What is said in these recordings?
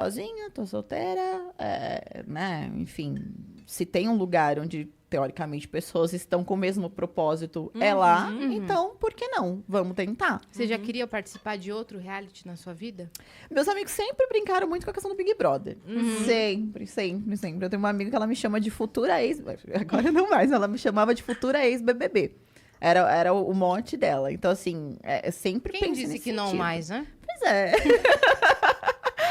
sozinha, tô solteira, né? Enfim, se tem um lugar onde, teoricamente, pessoas estão com o mesmo propósito, é lá, então, por que não? Vamos tentar. Você já queria participar de outro reality na sua vida? Meus amigos sempre brincaram muito com a questão do Big Brother. Sempre, sempre, sempre. Eu tenho uma amiga que ela me chama de futura ex... Agora não mais, ela me chamava de futura ex-BBB. Era o mote dela. Então, assim, eu sempre Quem pensei disse nesse que não sentido. mais, né? Pois é.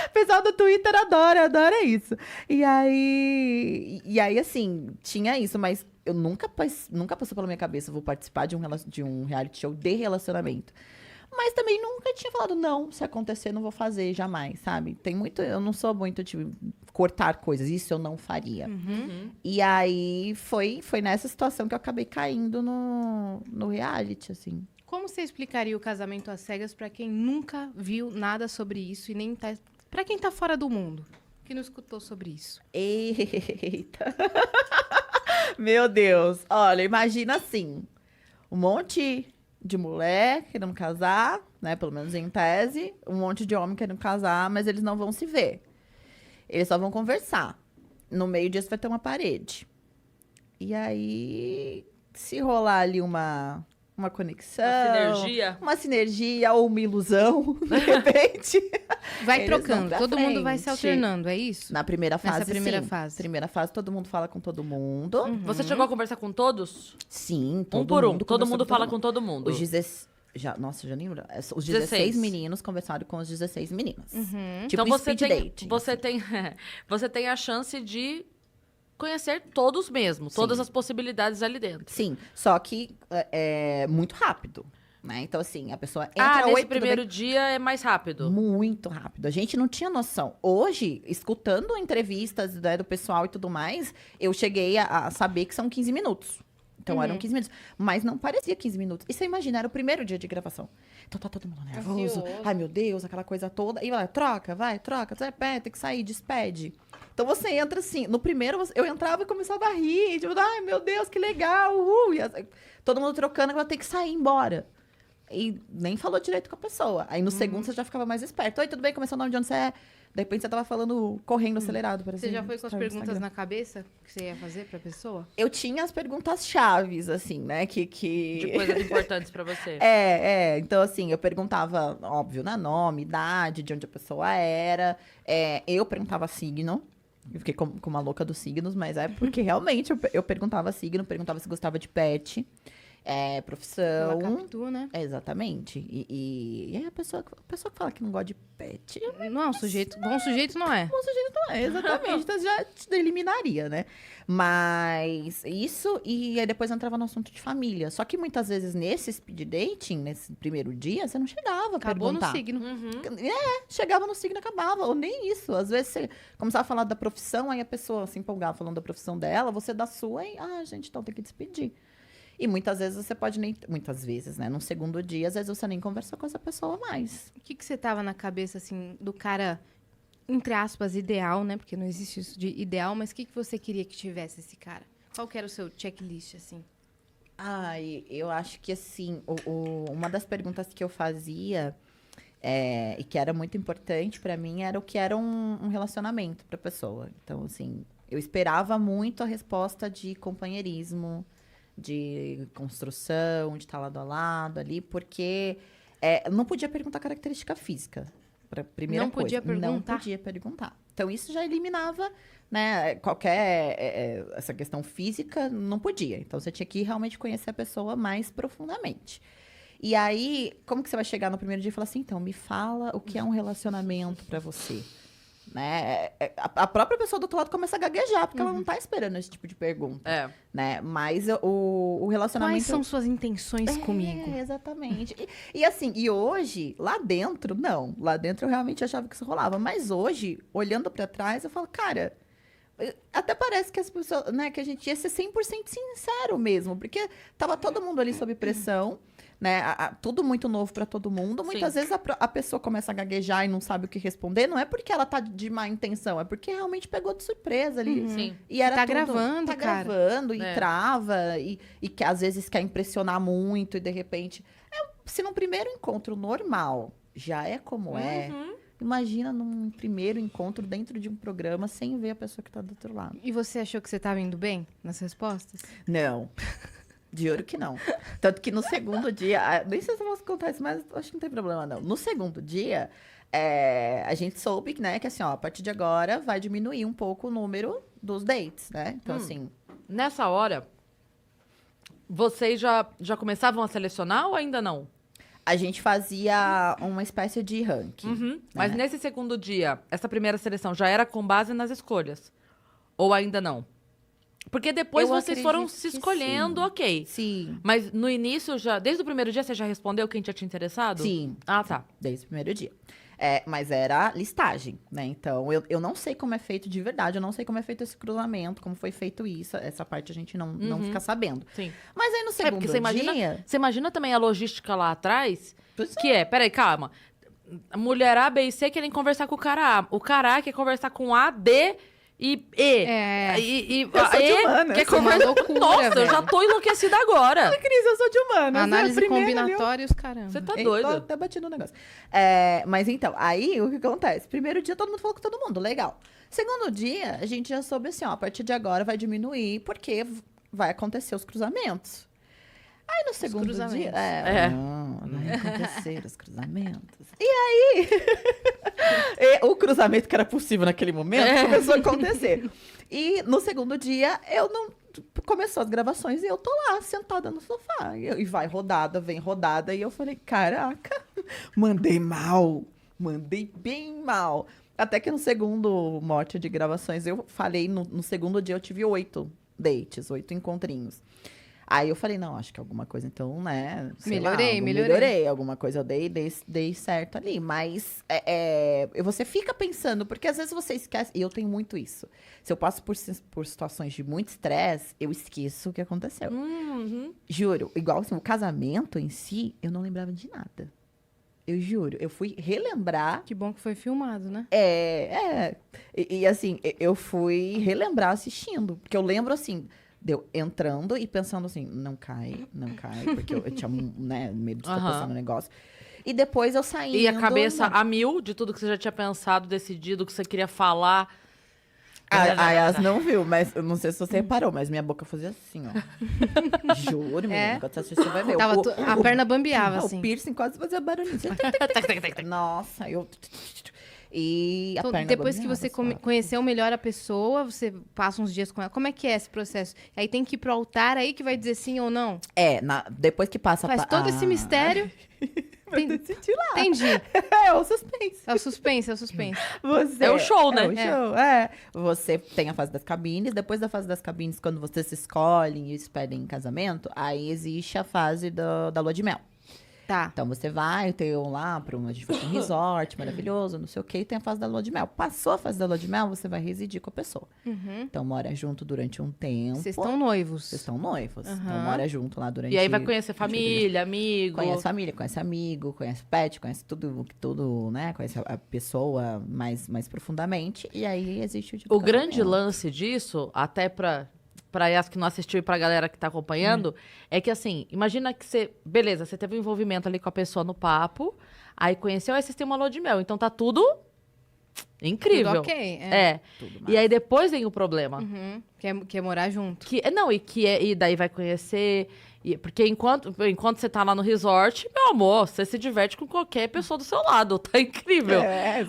O pessoal do Twitter adora isso. E aí, assim, tinha isso, mas eu nunca passou pela minha cabeça, vou participar de um reality show de relacionamento. Mas também nunca tinha falado, não, se acontecer, não vou fazer, jamais, sabe? Eu não sou muito de cortar coisas, isso eu não faria. E aí, foi nessa situação que eu acabei caindo no reality, assim. Como você explicaria o casamento às cegas pra quem nunca viu nada sobre isso e nem tá... Pra quem tá fora do mundo, que não escutou sobre isso? Eita! Meu Deus! Olha, imagina assim, um monte de mulher querendo casar, né? Pelo menos em tese, um monte de homem querendo casar, mas eles não vão se ver. Eles só vão conversar. No meio disso vai ter uma parede. E aí, se rolar ali uma conexão... Uma sinergia ou uma ilusão, de repente... Vai Eles vão trocando, pra todo mundo vai se frente. alternando, é isso? Na primeira fase, Nessa primeira sim. fase. Primeira fase, todo mundo fala com todo mundo. Você chegou a conversar com todos? Sim, todo Um por um. mundo Todo conversou mundo com fala todo com mundo. todo mundo. Nossa, já nem lembro. Os 16 16 meninos conversaram com os 16 meninas. Tipo Então você speed tem, dating. você assim. tem, você tem a chance de conhecer todos mesmo, todas as possibilidades ali dentro. Sim, só que é muito rápido, né? Então, assim, a pessoa entra... Nesse "Oi, tudo primeiro bem?" dia é mais rápido. Muito rápido. A gente não tinha noção. Hoje, escutando entrevistas, né, do pessoal e tudo mais, eu cheguei a saber que são 15 minutos. Então, eram 15 minutos. Mas não parecia 15 minutos. E você imagina, era o primeiro dia de gravação. Então, tá todo mundo nervoso. Ansioso. Ai, meu Deus, aquela coisa toda. E vai, troca, tem que sair, despede. Então, você entra assim. No primeiro, eu entrava e começava a rir. Tipo, ai, meu Deus, que legal. Uhul. Todo mundo trocando, ela tem que sair embora. E nem falou direito com a pessoa. Aí, no segundo, você já ficava mais esperto. Oi, tudo bem? Começou o nome de onde você é? De repente, você tava falando, correndo acelerado. Por Você exemplo, já foi com as no perguntas Instagram. na cabeça que você ia fazer pra pessoa? Eu tinha as perguntas chaves, assim, né? Que... De coisas importantes pra você. Então, assim, eu perguntava, óbvio, né? Nome, idade, de onde a pessoa era. Eu perguntava signo. Eu fiquei com uma louca dos signos, mas é porque realmente eu perguntava signo, perguntava se gostava de pet, profissão. Ela captou, né? Exatamente. E aí a pessoa que fala que não gosta de pet, Não é um sujeito... Bom sujeito não é. bom sujeito não é, exatamente. Então já te eliminaria, né? Mas isso, e aí depois eu entrava no assunto de família. Só que muitas vezes nesse speed dating, nesse primeiro dia, você não chegava a Acabou no perguntar. signo. Chegava no signo e acabava, ou nem isso. Às vezes você começava a falar da profissão, aí a pessoa se empolgava falando da profissão dela, você da sua, e, gente, então tem que despedir. E muitas vezes você pode nem... Muitas vezes, né? No segundo dia, às vezes você nem conversou com essa pessoa mais. O que você tava na cabeça, assim, do cara, entre aspas, ideal, né? Porque não existe isso de ideal, mas o que você queria que tivesse esse cara? Qual que era o seu checklist, assim? Eu acho que, assim, uma das perguntas que eu fazia, e que era muito importante pra mim, era o que era um relacionamento pra pessoa. Então, assim, eu esperava muito a resposta de companheirismo, de construção, de estar lado a lado ali, porque não podia perguntar característica física. Primeira Não podia coisa. Não perguntar? podia perguntar. Então, isso já eliminava, né, qualquer... essa questão física, não podia. Então, você tinha que realmente conhecer a pessoa mais profundamente. E aí, como que você vai chegar no primeiro dia e falar assim, então, me fala o que é um relacionamento pra você? Né? A própria pessoa do outro lado começa a gaguejar, porque ela não tá esperando esse tipo de pergunta. Né? Mas o relacionamento... Quais são suas intenções comigo? Exatamente. E assim, hoje, lá dentro, não. Lá dentro eu realmente achava que isso rolava. Mas hoje, olhando pra trás, eu falo, cara... Até parece que as pessoas, né, que a gente ia ser 100% sincero mesmo, porque tava todo mundo ali sob pressão, né, tudo muito novo para todo mundo. Muitas vezes a pessoa começa a gaguejar e não sabe o que responder, não é porque ela tá de má intenção, é porque realmente pegou de surpresa ali. Sim. E era Tá tudo, gravando, cara. gravando, e trava, e que às vezes quer impressionar muito, e de repente... se num primeiro encontro normal já é como é, Imagina num primeiro encontro dentro de um programa sem ver a pessoa que tá do outro lado. E você achou que você tava indo bem nas respostas? Não. De ouro que não. Tanto que no segundo dia, nem sei se eu posso contar isso, mas acho que não tem problema, não. No segundo dia, a gente soube, né, que assim, ó, a partir de agora vai diminuir um pouco o número dos dates, né? Então, assim, Nessa hora, vocês já começavam a selecionar ou ainda não? a gente fazia uma espécie de ranking. Uhum. Mas nesse segundo dia, essa primeira seleção já era com base nas escolhas? Ou ainda não? Porque depois Eu vocês foram acredito se que escolhendo, sim. ok. Sim. Mas no início, desde o primeiro dia, você já respondeu quem tinha te interessado? Sim. Ah, tá. Desde o primeiro dia. Mas era listagem, né? Então, eu não sei como é feito de verdade, eu não sei como é feito esse cruzamento, como foi feito isso, essa parte a gente não fica sabendo. Sim. Mas aí no segundo porque você dia... você imagina também a logística lá atrás, Pois é. que peraí, calma. A mulher A, B e C querem conversar com o cara A. O cara A quer conversar com A, D e E. E Eu sou de E humanas. quer Isso é uma conversar... loucura, Nossa, eu velho. já tô enlouquecida agora. Cris, eu sou de humanas. Análise combinatória e os caramba. Você tá Tô doido. até batendo no negócio. Mas então, aí o que acontece? Primeiro dia todo mundo falou com todo mundo, legal. Segundo dia, a gente já soube assim, ó, a partir de agora vai diminuir, porque vai acontecer os cruzamentos. Aí no segundo cruzamentos. dia. Não, vai acontecer os cruzamentos. E aí, o cruzamento que era possível naquele momento começou a acontecer. E no segundo dia, eu não. Começou as gravações e eu tô lá, sentada no sofá. E vai rodada, vem rodada. E eu falei, caraca, mandei mal. Mandei bem mal. Até que no segundo mote de gravações, eu falei, no segundo dia eu tive 8 dates, 8 encontrinhos. Aí eu falei, não, acho que alguma coisa, então, né? Melhorei. Alguma coisa eu dei certo ali. Mas você fica pensando, porque às vezes você esquece. E eu tenho muito isso. Se eu passo por situações de muito estresse, eu esqueço o que aconteceu. Uhum. Juro, igual assim, o casamento em si, eu não lembrava de nada. Eu juro, eu fui relembrar. Que bom que foi filmado, né? E assim, eu fui relembrar assistindo. Porque eu lembro assim. Deu entrando e pensando assim, não cai, porque eu tinha né, medo de tropeçar no negócio. E depois eu saindo... E a cabeça a mil de tudo que você já tinha pensado, decidido, que você queria falar. A Yas não viu, mas eu não sei se você reparou, mas minha boca fazia assim, ó. Juro, menina, quando você assistir, você vai ver. A perna bambeava, assim. O piercing quase fazia barulhinho. Nossa, eu... E a Então, perna depois que bambeava, você só. conheceu melhor a pessoa, você passa uns dias com ela. Como é que é esse processo? Aí tem que ir pro altar aí que vai dizer sim ou não? Depois que passa... Faz todo esse mistério. Decidir lá. Entendi. É o suspense. É o suspense. É o show, né? É o show, Você tem a fase das cabines, depois da fase das cabines, quando vocês se escolhem e se pedem em casamento, aí existe a fase da lua de mel. Tá. Então você vai, tem lá para a gente foi pra um resort maravilhoso, não sei o quê, e tem a fase da lua de mel. Passou a fase da lua de mel, você vai residir com a pessoa. Então mora junto durante um tempo. Vocês estão noivos. Vocês estão noivos. Então mora junto lá durante... E aí vai conhecer família, amigo. Conhece família, conhece amigo, conhece pet, conhece tudo, né? Conhece a pessoa mais profundamente. E aí existe o tipo O grande lance disso, até pra Yas que não assistiu e pra galera que tá acompanhando, é que assim, imagina que você teve um envolvimento ali com a pessoa no papo, aí conheceu, aí vocês têm uma lua de mel, então tá tudo incrível. Tudo ok. Tudo E aí depois vem o problema. Quer morar junto. E daí vai conhecer. Porque enquanto você tá lá no resort, meu amor, você se diverte com qualquer pessoa do seu lado. Tá incrível.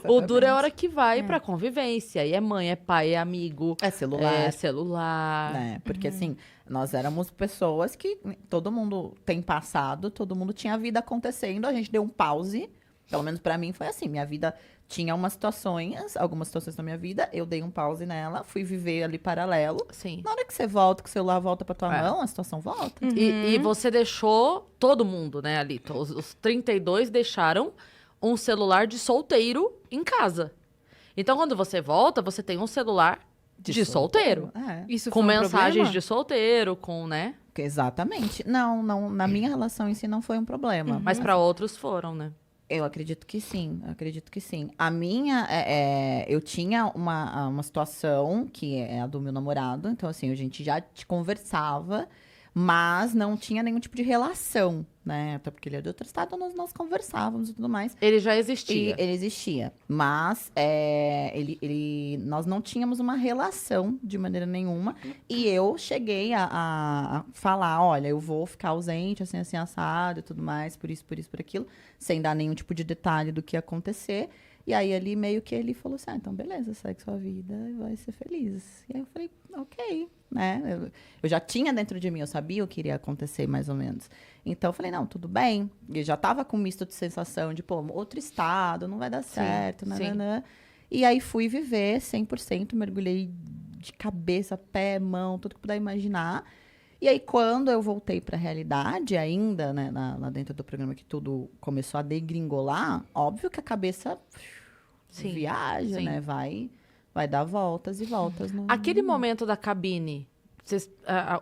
O duro é a hora que vai pra convivência. E é mãe, é pai, é amigo. É celular. É celular. Né? Porque assim, nós éramos pessoas que todo mundo tem passado, todo mundo tinha vida acontecendo, a gente deu um pause. Pelo menos pra mim foi assim, minha vida tinha algumas situações na minha vida, eu dei um pause nela, fui viver ali paralelo. Sim. Na hora que você volta, que o celular volta pra tua mão, a situação volta. E você deixou todo mundo, né, ali. Os 32 deixaram um celular de solteiro em casa. Então, quando você volta, você tem um celular de solteiro. Isso Com foi um mensagens problema? de solteiro, né? Exatamente. Não, na minha relação em si não foi um problema. Mas pra outros foram, né? Eu acredito que sim, A minha, eu tinha uma situação que é a do meu namorado, então assim, a gente já te conversava, Mas não tinha nenhum tipo de relação, né? Até porque ele é de outro estado, nós conversávamos e tudo mais. Ele já E existia. ele existia. Mas nós não tínhamos uma relação de maneira nenhuma. E eu cheguei a falar, olha, eu vou ficar ausente, assim, assim, assado e tudo mais, por isso, por aquilo, sem dar nenhum tipo de detalhe do que ia acontecer. E aí, ali, meio que ele falou assim, então, beleza, segue sua vida e vai ser feliz. E aí eu falei, ok, né? Eu já tinha dentro de mim, eu sabia o que iria acontecer, mais ou menos. Então, eu falei, não, tudo bem. E já tava com um misto de sensação de, pô, outro estado, não vai dar certo, nananã. E aí, fui viver 100%, mergulhei de cabeça, pé, mão, tudo que puder imaginar. E aí, quando eu voltei para a realidade, ainda, né, lá dentro do programa que tudo começou a degringolar, óbvio que a cabeça viaja, sim. né? Vai dar voltas e voltas. Aquele momento da cabine,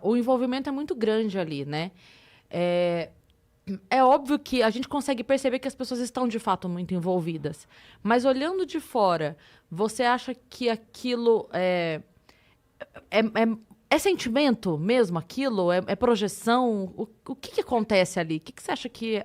o envolvimento é muito grande ali, né? É óbvio que a gente consegue perceber que as pessoas estão, de fato, muito envolvidas. Mas, olhando de fora, você acha que aquilo é sentimento mesmo, aquilo? É projeção? O que acontece ali? O que você acha que...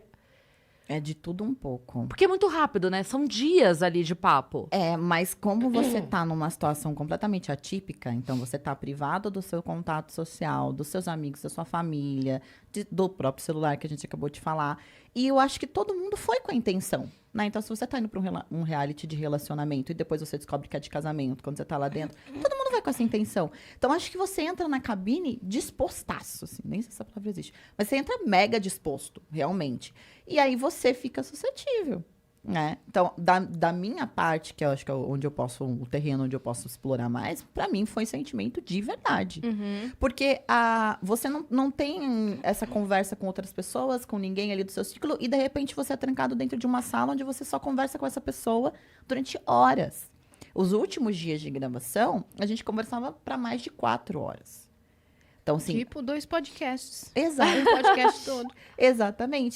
É de tudo um pouco. Porque é muito rápido, né? São dias ali de papo. Mas como você tá numa situação completamente atípica, então você tá privado do seu contato social, dos seus amigos, da sua família, do próprio celular que a gente acabou de falar. E eu acho que todo mundo foi com a intenção, né? Então, se você tá indo pra um reality de relacionamento e depois você descobre que é de casamento, quando você tá lá dentro, todo mundo vai com essa intenção. Então, acho que você entra na cabine dispostaço, assim, nem sei se essa palavra existe, mas você entra mega disposto, realmente. E aí você fica suscetível, né? Então, da minha parte, que eu acho que é onde eu posso, o terreno onde eu posso explorar mais, pra mim foi sentimento de verdade. Porque você não tem essa conversa com outras pessoas, com ninguém ali do seu ciclo, e de repente você é trancado dentro de uma sala onde você só conversa com essa pessoa durante horas. Os últimos dias de gravação, a gente conversava pra mais de 4 horas. Então, assim, Tipo 2 podcasts. exato. Um podcast todo. Exatamente.